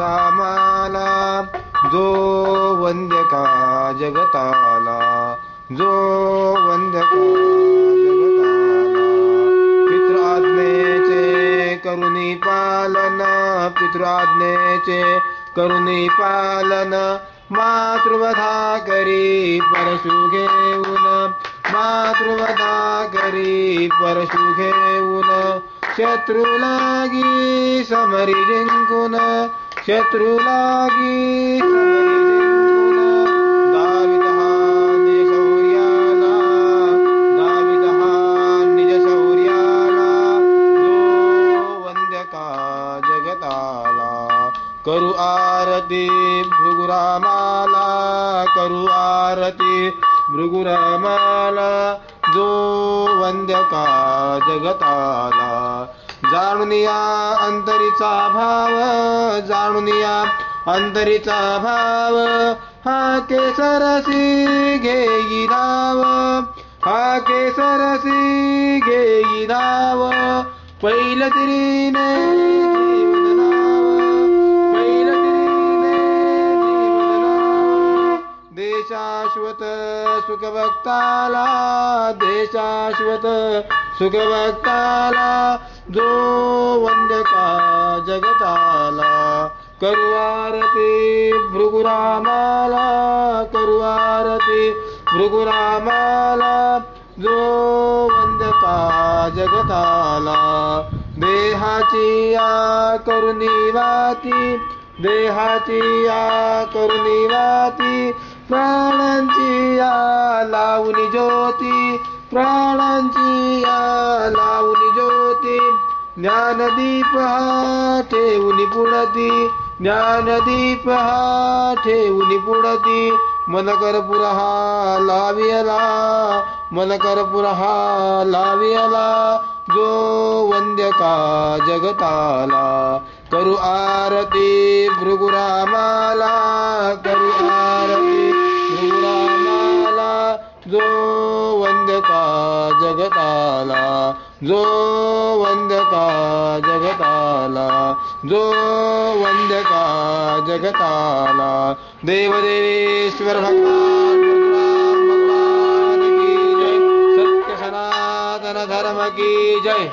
भृगुरामाला जो वंद्य का जगताला जो वंद्य का जगताला पितृआज्ञेचे करुणी पालन पितृआज्ञेचे करुणी पालन मातृवधा करी परशु घेऊन मातृवधा करी परशु घेऊन शत्रु लागी समरी जिंकून शत्रु लागी समरी जिंकून दाविद हा निज शौर्याला दाविद हा निज शौर्याला जो वंद्य का जगताला करू आरती भृगुरामाला करू आरती भृगुरामाला जो वंद्य का जगताला जाणून या अंतरीचा भाव जाणून या अंतरीचा भाव हा केसरसी घेई धाव हा केसरसी घेई धाव पहिल तिरीने जीवन नाव पहिल तिरीने जीवन नाव देशाश्वत सुखभक्ताला देशाश्वत सुखभक्ताला जो वंद्य का जगताला करू आरती भृगुरामाला करू आरती भृगुरामाला जो वंद्य का जगताला देहाची या करुणी वाती देहाची या करुणी वाती प्राणांची या लावणी ज्योती प्राणांची या लावणी ज्योती ज्ञानदीप हा ठेवून पुढती ज्ञानदीप हा ठेवून पुढती मन कर्पूर हा लावियला मन कर्पूर हा लावियला जो वंद्य का जगताला करू आरती भृगुरामाला करू आरती भृगुरामाला जो वंद्य का जगताला जो वंद्य का जगताला जो वंद्य का जगताला देवदेवेश्वर भगवान भगवान की जय सत्य सनातन धर्म की जय।